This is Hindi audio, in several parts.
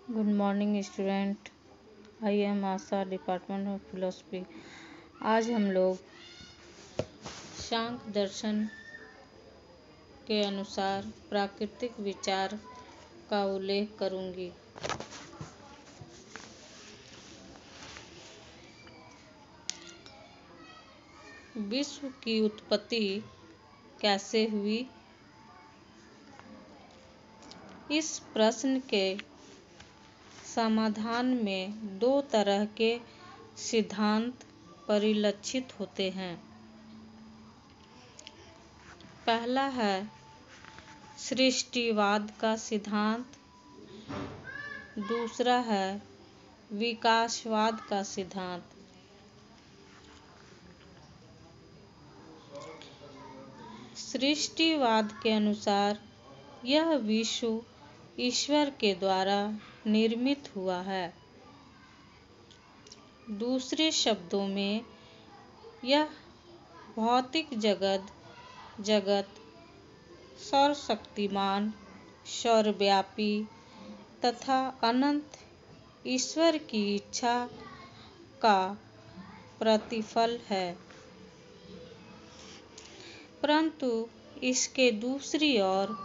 Good morning student. I am Asha, department of philosophy. आज हम लोग सांख्य दर्शन के अनुसार प्राकृतिक विचार का उल्लेख करूंगी। विश्व की उत्पत्ति कैसे हुई? इस प्रश्न के समाधान में दो तरह के सिद्धांत परिलक्षित होते हैं। पहला है सृष्टिवाद का सिद्धांत, दूसरा है विकासवाद का सिद्धांत। सृष्टिवाद के अनुसार यह विश्व ईश्वर के द्वारा निर्मित हुआ है। दूसरे शब्दों में यह भौतिक जगत सर्वशक्तिमान, सर्वव्यापी तथा अनंत ईश्वर की इच्छा का प्रतिफल है। परंतु इसके दूसरी ओर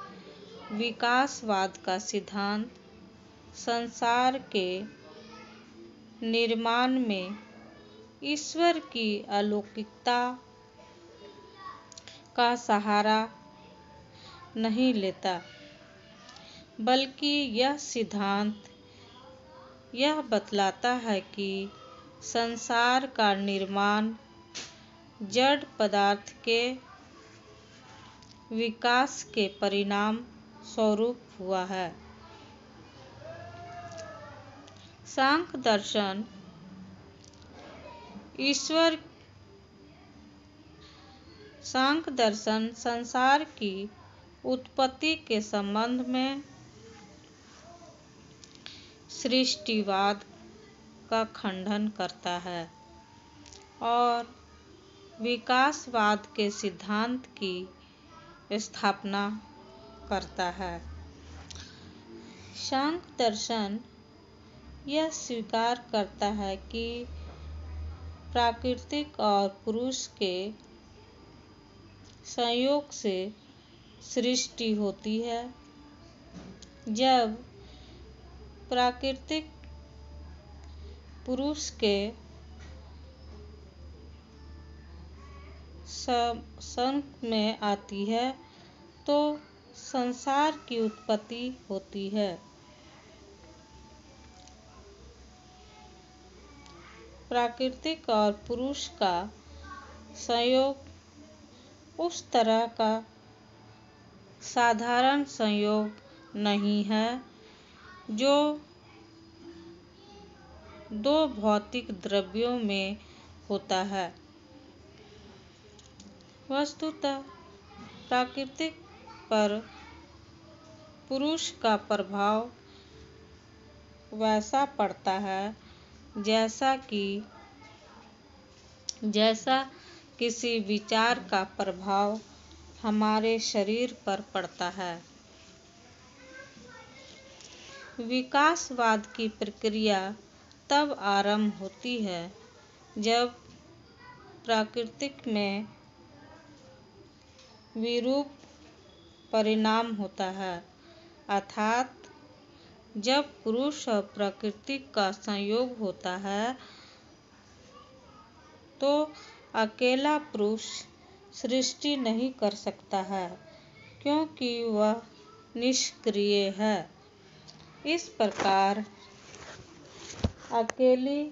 विकासवाद का सिद्धांत संसार के निर्माण में ईश्वर की अलौकिकता का सहारा नहीं लेता, बल्कि यह सिद्धांत यह बतलाता है कि संसार का निर्माण जड़ पदार्थ के विकास के परिणाम स्वरूप हुआ है। सांख्य दर्शन संसार की उत्पत्ति के संबंध में सृष्टिवाद का खंडन करता है और विकासवाद के सिद्धांत की स्थापना करता है। सांख्य दर्शन यह स्वीकार करता है कि प्राकृतिक और पुरुष के संयोग से सृष्टि होती है। जब प्राकृतिक पुरुष के संग में आती है तो संसार की उत्पत्ति होती है। प्राकृतिक और पुरुष का संयोग उस तरह का साधारण संयोग नहीं है जो दो भौतिक द्रव्यों में होता है। वस्तुतः प्राकृतिक पर पुरुष का प्रभाव वैसा पड़ता है जैसा किसी विचार का प्रभाव हमारे शरीर पर पड़ता है। विकासवाद की प्रक्रिया तब आरंभ होती है जब प्रकृति में विरूप परिणाम होता है, अर्थात जब पुरुष और प्रकृति का संयोग होता है तो अकेला पुरुष सृष्टि नहीं कर सकता है, क्योंकि वह निष्क्रिय है। इस प्रकार अकेली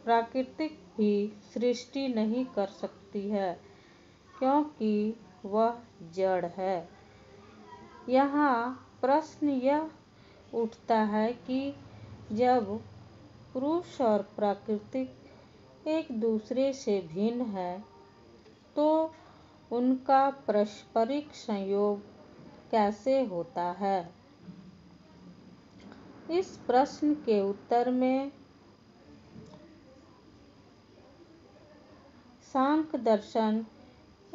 प्रकृति भी सृष्टि नहीं कर सकती है, क्योंकि वह जड़ है। यहाँ प्रश्न यह उठता है कि जब पुरुष और प्रकृति एक दूसरे से भिन्न है तो उनका पारस्परिक संयोग कैसे होता है? इस प्रश्न के उत्तर में सांख्य दर्शन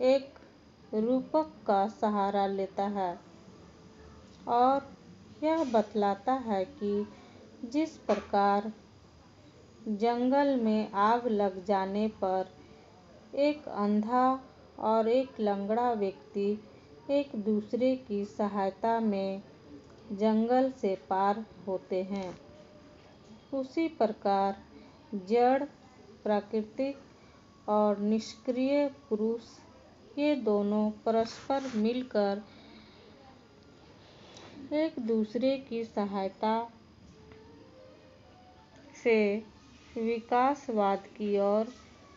एक रूपक का सहारा लेता है और यह बतलाता है कि जिस प्रकार जंगल में आग लग जाने पर एक अंधा और एक लंगड़ा व्यक्ति एक दूसरे की सहायता में जंगल से पार होते हैं, उसी प्रकार जड़, प्राकृतिक और निष्क्रिय पुरुष ये दोनों परस्पर मिलकर एक दूसरे की सहायता से विकासवाद की ओर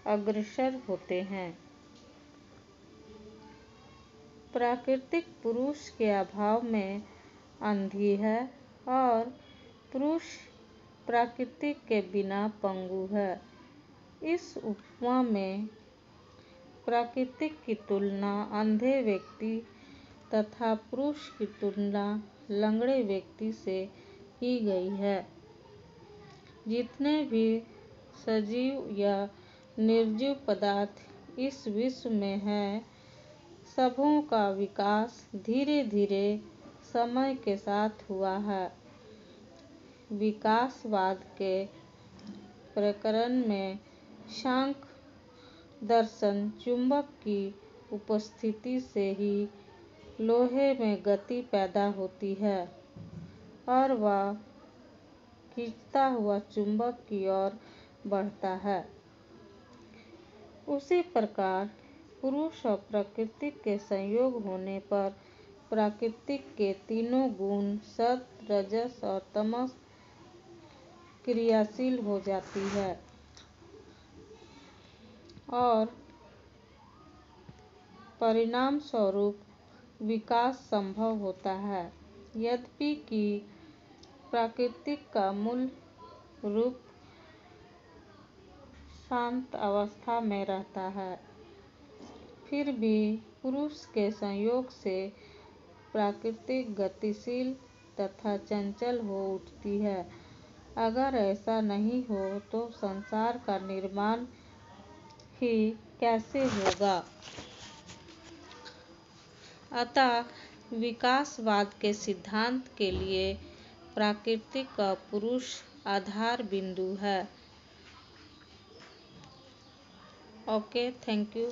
अग्रसर होते हैं। प्राकृतिक पुरुष के अभाव में अंधी है और पुरुष प्राकृतिक के बिना पंगु है। इस उपमा में प्राकृतिक की तुलना अंधे व्यक्ति तथा पुरुष की तुलना लंगड़े व्यक्ति से की गई है। जितने भी सजीव या निर्जीव पदार्थ इस विश्व में हैं, सबों का विकास धीरे धीरे समय के साथ हुआ है। विकासवाद के प्रकरण में सांख्य दर्शन चुंबक की उपस्थिति से ही लोहे में गति पैदा होती है और वह खींचता हुआ चुंबक की ओर बढ़ता है। उसी प्रकार पुरुष और प्रकृति के संयोग होने पर प्रकृति के तीनों गुण सत, रजस और तमस क्रियाशील हो जाती है और परिणाम स्वरूप विकास संभव होता है। यद्यपि कि प्रकृति का मूल रूप शांत अवस्था में रहता है, फिर भी पुरुष के संयोग से प्रकृति गतिशील तथा चंचल हो उठती है। अगर ऐसा नहीं हो तो संसार का निर्माण ही कैसे होगा। अतः विकासवाद के सिद्धांत के लिए प्रकृति का पुरुष आधार बिंदु है। Okay, thank you.